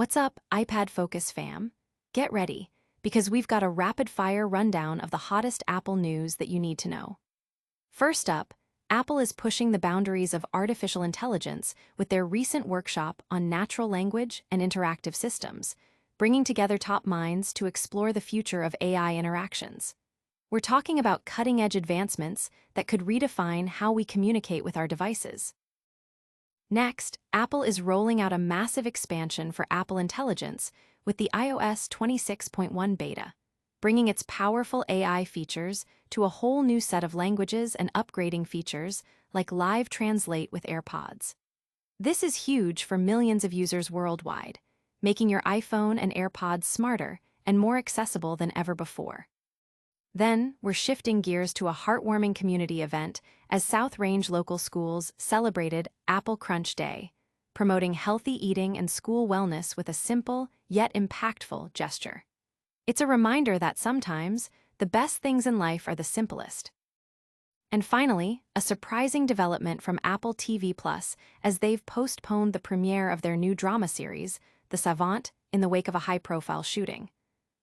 What's up, iPad Focus fam? Get ready, because we've got a rapid-fire rundown of the hottest Apple news that you need to know. First up, Apple is pushing the boundaries of artificial intelligence with their recent workshop on natural language and interactive systems, bringing together top minds to explore the future of AI interactions. We're talking about cutting-edge advancements that could redefine how we communicate with our devices. Next, Apple is rolling out a massive expansion for Apple Intelligence with the iOS 26.1 beta, bringing its powerful AI features to a whole new set of languages and upgrading features like Live Translate with AirPods. This is huge for millions of users worldwide, making your iPhone and AirPods smarter and more accessible than ever before. Then, we're shifting gears to a heartwarming community event as South Range local schools celebrated Apple Crunch Day, promoting healthy eating and school wellness with a simple, yet impactful gesture. It's a reminder that sometimes, the best things in life are the simplest. And finally, a surprising development from Apple TV Plus as they've postponed the premiere of their new drama series, The Savant, in the wake of a high-profile shooting.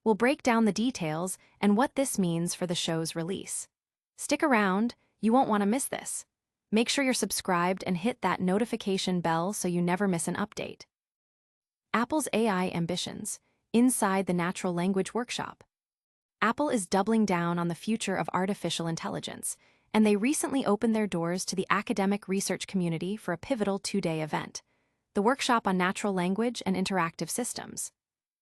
We'll break down the details and what this means for the show's release. Stick around, you won't want to miss this. Make sure you're subscribed and hit that notification bell so you never miss an update. Apple's AI ambitions, inside the Natural Language Workshop. Apple is doubling down on the future of artificial intelligence, and they recently opened their doors to the academic research community for a pivotal two-day event, the Workshop on Natural Language and Interactive Systems.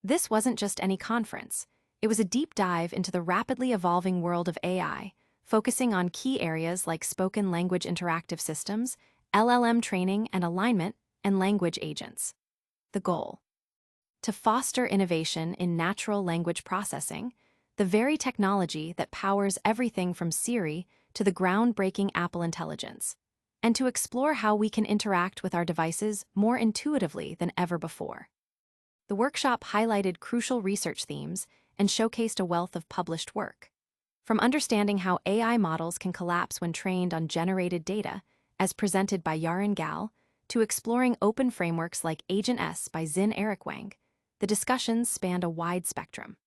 This wasn't just any conference. It was a deep dive into the rapidly evolving world of AI, focusing on key areas like spoken language interactive systems, LLM training and alignment, and language agents. The goal: to foster innovation in natural language processing, the very technology that powers everything from Siri to the groundbreaking Apple Intelligence, and to explore how we can interact with our devices more intuitively than ever before. The workshop highlighted crucial research themes and showcased a wealth of published work. From understanding how AI models can collapse when trained on generated data, as presented by Yaron Gal, to exploring open frameworks like Agent S by Zin Erikwang, the discussions spanned a wide spectrum.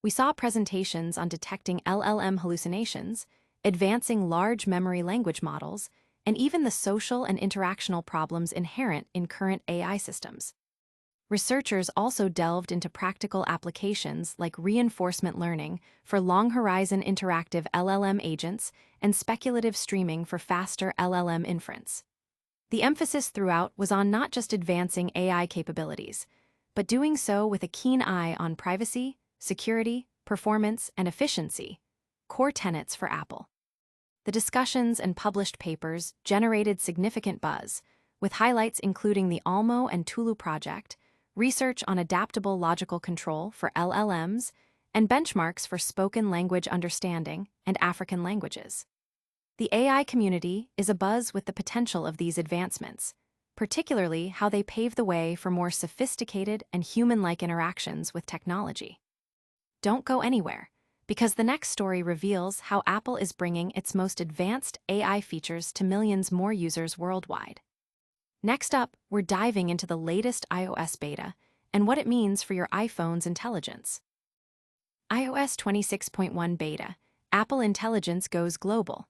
We saw presentations on detecting LLM hallucinations, advancing large memory language models, and even the social and interactional problems inherent in current AI systems. Researchers also delved into practical applications like reinforcement learning for long-horizon interactive LLM agents and speculative streaming for faster LLM inference. The emphasis throughout was on not just advancing AI capabilities, but doing so with a keen eye on privacy, security, performance, and efficiency, core tenets for Apple. The discussions and published papers generated significant buzz, with highlights including the Almo and Tulu project, research on adaptable logical control for LLMs, and benchmarks for spoken language understanding and African languages. The AI community is abuzz with the potential of these advancements, particularly how they pave the way for more sophisticated and human-like interactions with technology. Don't go anywhere, because the next story reveals how Apple is bringing its most advanced AI features to millions more users worldwide. Next up, we're diving into the latest iOS beta and what it means for your iPhone's intelligence. iOS 26.1 beta, Apple Intelligence goes global.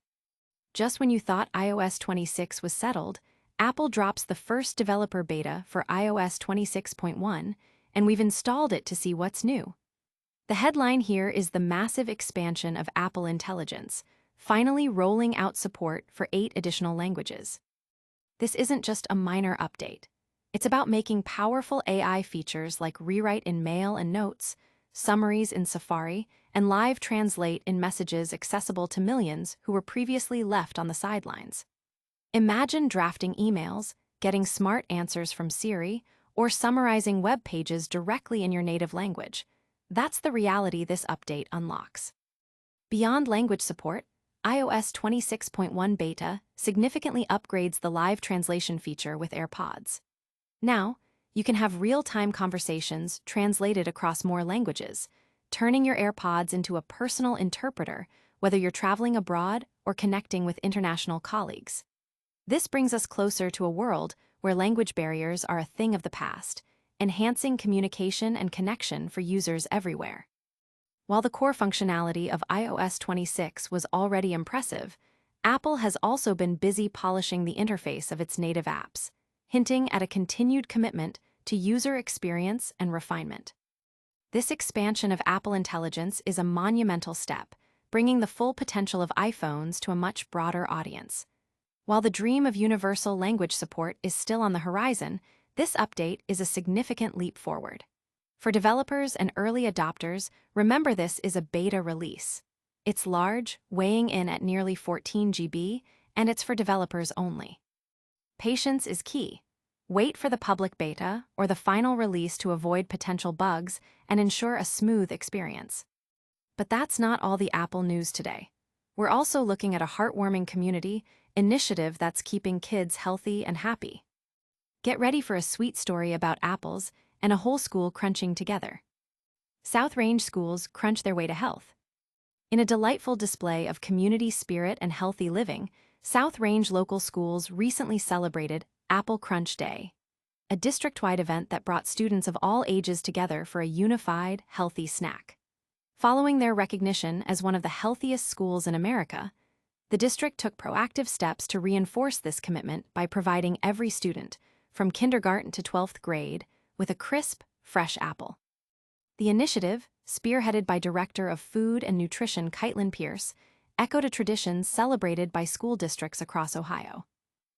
Just when you thought iOS 26 was settled, Apple drops the first developer beta for iOS 26.1, and we've installed it to see what's new. The headline here is the massive expansion of Apple Intelligence, finally rolling out support for 8 additional languages. This isn't just a minor update. It's about making powerful AI features like rewrite in Mail and Notes, summaries in Safari, and Live Translate in Messages accessible to millions who were previously left on the sidelines. Imagine drafting emails, getting smart answers from Siri, or summarizing web pages directly in your native language. That's the reality this update unlocks. Beyond language support, iOS 26.1 beta significantly upgrades the live translation feature with AirPods. Now, you can have real-time conversations translated across more languages, turning your AirPods into a personal interpreter, whether you're traveling abroad or connecting with international colleagues. This brings us closer to a world where language barriers are a thing of the past, enhancing communication and connection for users everywhere. While the core functionality of iOS 26 was already impressive, Apple has also been busy polishing the interface of its native apps, hinting at a continued commitment to user experience and refinement. This expansion of Apple Intelligence is a monumental step, bringing the full potential of iPhones to a much broader audience. While the dream of universal language support is still on the horizon, this update is a significant leap forward. For developers and early adopters, remember this is a beta release. It's large, weighing in at nearly 14 GB, and it's for developers only. Patience is key. Wait for the public beta or the final release to avoid potential bugs and ensure a smooth experience. But that's not all the Apple news today. We're also looking at a heartwarming community initiative that's keeping kids healthy and happy. Get ready for a sweet story about apples and a whole school crunching together. South Range schools crunch their way to health. In a delightful display of community spirit and healthy living, South Range local schools recently celebrated Apple Crunch Day, a district-wide event that brought students of all ages together for a unified, healthy snack. Following their recognition as one of the healthiest schools in America, the district took proactive steps to reinforce this commitment by providing every student, from kindergarten to 12th grade, with a crisp, fresh apple. The initiative, spearheaded by Director of Food and Nutrition Kaitlyn Pierce, echoed a tradition celebrated by school districts across Ohio.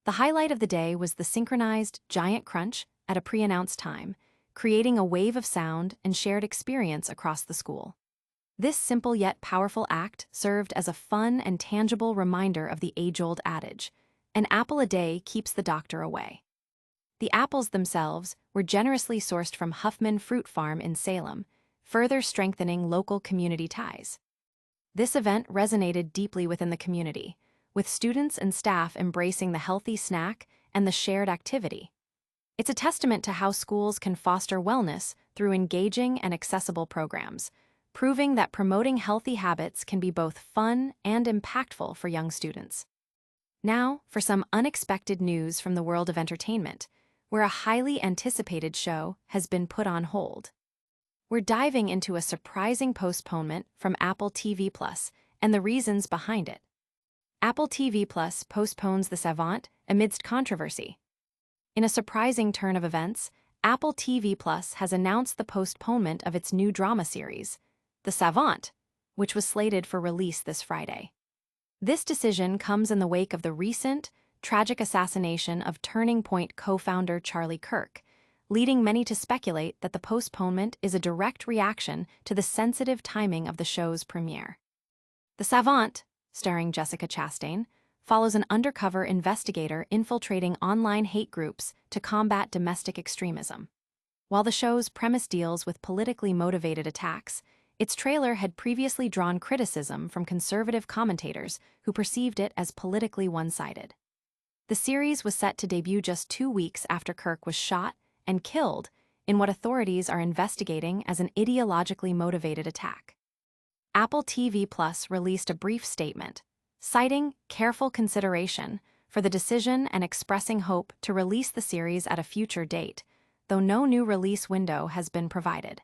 The highlight of the day was the synchronized giant crunch at a pre-announced time, creating a wave of sound and shared experience across the school. This simple yet powerful act served as a fun and tangible reminder of the age-old adage, "An apple a day keeps the doctor away." The apples themselves were generously sourced from Huffman Fruit Farm in Salem, further strengthening local community ties. This event resonated deeply within the community, with students and staff embracing the healthy snack and the shared activity. It's a testament to how schools can foster wellness through engaging and accessible programs, proving that promoting healthy habits can be both fun and impactful for young students. Now, for some unexpected news from the world of entertainment, where a highly anticipated show has been put on hold. We're diving into a surprising postponement from Apple TV Plus and the reasons behind it. Apple TV Plus postpones the Savant amidst controversy. In a surprising turn of events, Apple TV Plus has announced the postponement of its new drama series, The Savant, which was slated for release this Friday. This decision comes in the wake of the recent, tragic assassination of Turning Point co-founder Charlie Kirk, leading many to speculate that the postponement is a direct reaction to the sensitive timing of the show's premiere. The Savant, starring Jessica Chastain, follows an undercover investigator infiltrating online hate groups to combat domestic extremism. While the show's premise deals with politically motivated attacks, its trailer had previously drawn criticism from conservative commentators who perceived it as politically one-sided. The series was set to debut just 2 weeks after Kirk was shot and killed in what authorities are investigating as an ideologically motivated attack. Apple TV Plus released a brief statement, citing careful consideration for the decision and expressing hope to release the series at a future date, though no new release window has been provided.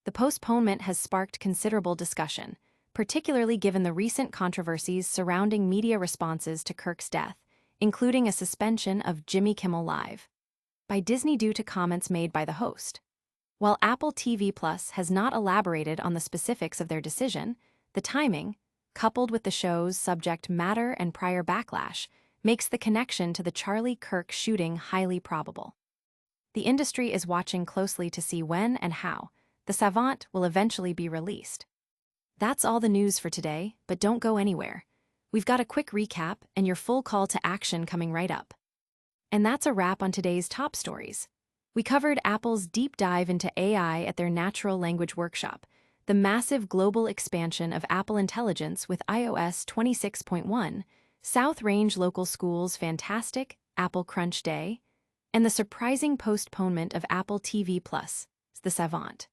The postponement has sparked considerable discussion, particularly given the recent controversies surrounding media responses to Kirk's death, including a suspension of Jimmy Kimmel Live by Disney due to comments made by the host. While Apple TV Plus has not elaborated on the specifics of their decision, the timing, coupled with the show's subject matter and prior backlash, makes the connection to the Charlie Kirk shooting highly probable. The industry is watching closely to see when and how The Savant will eventually be released. That's all the news for today, but don't go anywhere. We've got a quick recap and your full call to action coming right up. And that's a wrap on today's top stories. We covered Apple's deep dive into AI at their Natural Language Workshop, the massive global expansion of Apple Intelligence with iOS 26.1, South Range Local Schools' fantastic Apple Crunch Day, and the surprising postponement of Apple TV Plus, The Savant.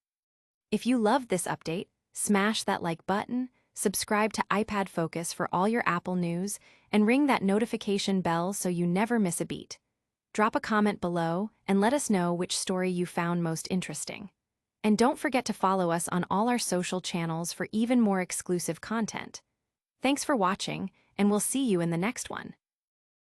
If you loved this update, smash that like button, subscribe to iPad Focus for all your Apple news, and ring that notification bell so you never miss a beat. Drop a comment below and let us know which story you found most interesting. And don't forget to follow us on all our social channels for even more exclusive content. Thanks for watching, and we'll see you in the next one.